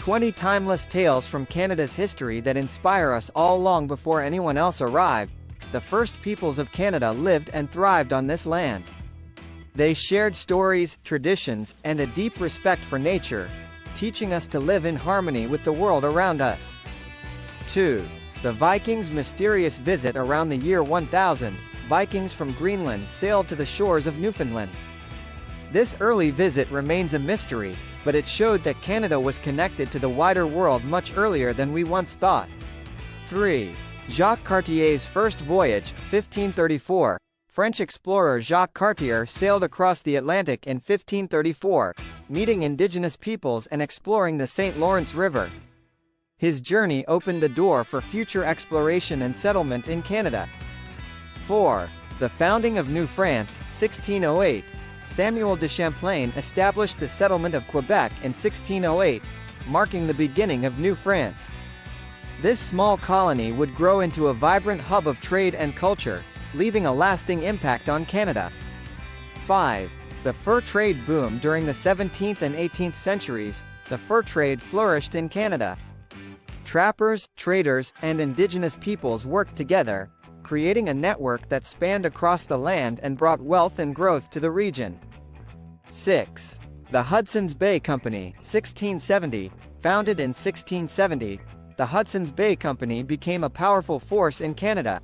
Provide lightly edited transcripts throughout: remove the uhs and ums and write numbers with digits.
20 timeless tales from Canada's history that inspire us all. Long before anyone else arrived, the first peoples of Canada lived and thrived on this land. They shared stories, traditions, and a deep respect for nature, teaching us to live in harmony with the world around us. 2. The Vikings' mysterious visit. Around the year 1000, Vikings from Greenland sailed to the shores of Newfoundland. This early visit remains a mystery, but it showed that Canada was connected to the wider world much earlier than we once thought. 3. Jacques Cartier's first voyage, 1534. French explorer Jacques Cartier sailed across the Atlantic in 1534, meeting indigenous peoples and exploring the St. Lawrence River. His journey opened the door for future exploration and settlement in Canada. 4. The founding of New France, 1608. Samuel de Champlain established the settlement of Quebec in 1608, marking the beginning of New France. This small colony would grow into a vibrant hub of trade and culture, leaving a lasting impact on Canada. 5. The fur trade boom. During the 17th and 18th centuries, the fur trade flourished in Canada. Trappers, traders, and indigenous peoples worked together, creating a network that spanned across the land and brought wealth and growth to the region. 6. The Hudson's Bay Company, 1670. Founded in 1670, the Hudson's Bay Company became a powerful force in Canada.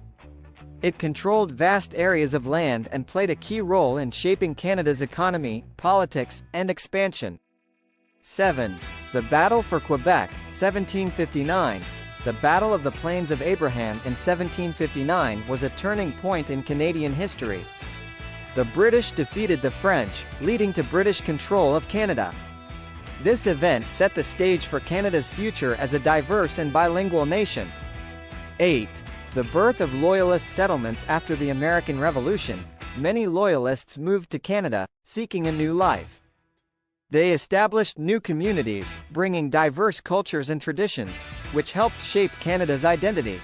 It controlled vast areas of land and played a key role in shaping Canada's economy, politics, and expansion. 7. The Battle for Quebec, 1759. The Battle of the Plains of Abraham in 1759 was a turning point in Canadian history. The British defeated the French, leading to British control of Canada. This event set the stage for Canada's future as a diverse and bilingual nation. 8. The birth of Loyalist settlements. After the American Revolution, many Loyalists moved to Canada, seeking a new life. They established new communities, bringing diverse cultures and traditions, which helped shape Canada's identity.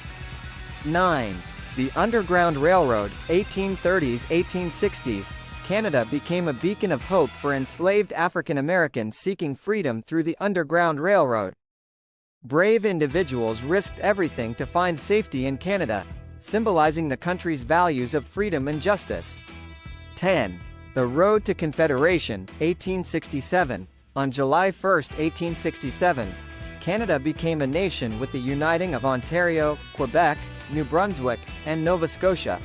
9. The Underground Railroad, 1830s–1860s. Canada became a beacon of hope for enslaved African Americans seeking freedom through the Underground Railroad. Brave individuals risked everything to find safety in Canada, symbolizing the country's values of freedom and justice. 10. The Road to Confederation, 1867. On July 1, 1867, Canada became a nation with the uniting of Ontario, Quebec, New Brunswick, and Nova Scotia.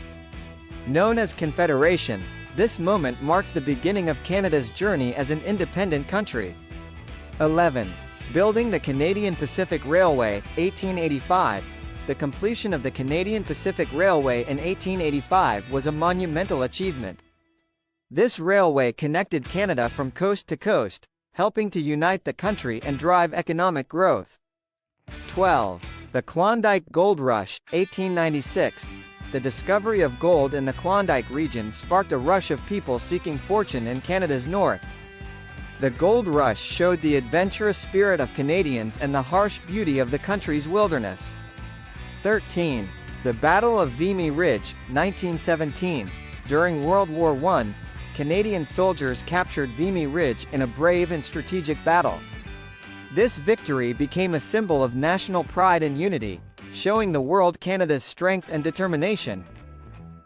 Known as Confederation, this moment marked the beginning of Canada's journey as an independent country. 11. Building the Canadian Pacific Railway, 1885. The completion of the Canadian Pacific Railway in 1885 was a monumental achievement. This railway connected Canada from coast to coast, helping to unite the country and drive economic growth. 12. The Klondike Gold Rush, 1896. The discovery of gold in the Klondike region sparked a rush of people seeking fortune in Canada's north. The gold rush showed the adventurous spirit of Canadians and the harsh beauty of the country's wilderness. 13. The Battle of Vimy Ridge, 1917. During World War I, Canadian soldiers captured Vimy Ridge in a brave and strategic battle. This victory became a symbol of national pride and unity, showing the world Canada's strength and determination.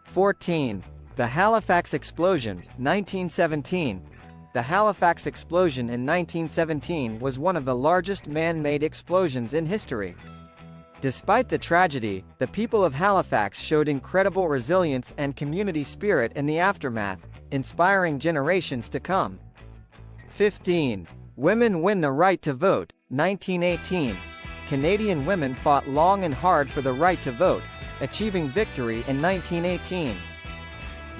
14. The Halifax Explosion, 1917. The Halifax explosion in 1917 was one of the largest man-made explosions in history. Despite the tragedy, the people of Halifax showed incredible resilience and community spirit in the aftermath, inspiring generations to come. 15. Women win the right to vote, 1918. Canadian women fought long and hard for the right to vote, achieving victory in 1918.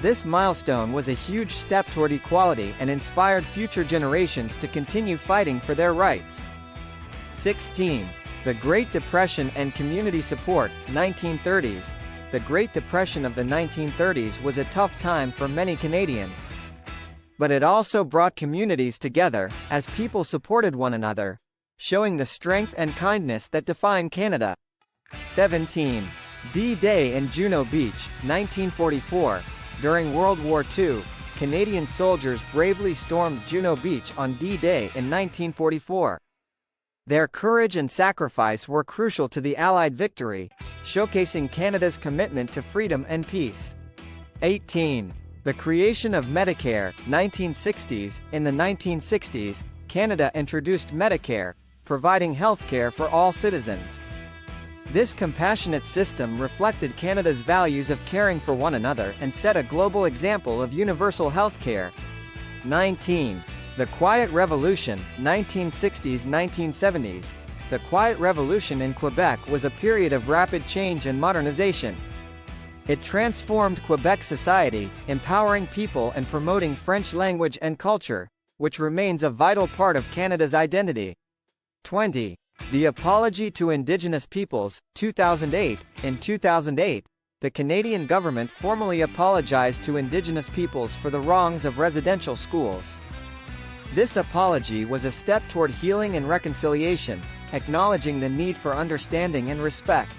This milestone was a huge step toward equality and inspired future generations to continue fighting for their rights. 16. The Great Depression and community support, 1930s. The Great Depression of the 1930s was a tough time for many Canadians. But it also brought communities together, as people supported one another, showing the strength and kindness that define Canada. 17. D-Day in Juno Beach, 1944. During World War II, Canadian soldiers bravely stormed Juno Beach on D-Day in 1944. Their courage and sacrifice were crucial to the Allied victory, showcasing Canada's commitment to freedom and peace. 18. The creation of Medicare, 1960s. In the 1960s, Canada introduced Medicare, providing healthcare for all citizens. This compassionate system reflected Canada's values of caring for one another and set a global example of universal healthcare. 19. The Quiet Revolution, 1960s–1970s. The Quiet Revolution in Quebec was a period of rapid change and modernization. It transformed Quebec society, empowering people and promoting French language and culture, which remains a vital part of Canada's identity. 20. The Apology to Indigenous Peoples, 2008. In 2008, the Canadian government formally apologized to Indigenous peoples for the wrongs of residential schools. This apology was a step toward healing and reconciliation, acknowledging the need for understanding and respect.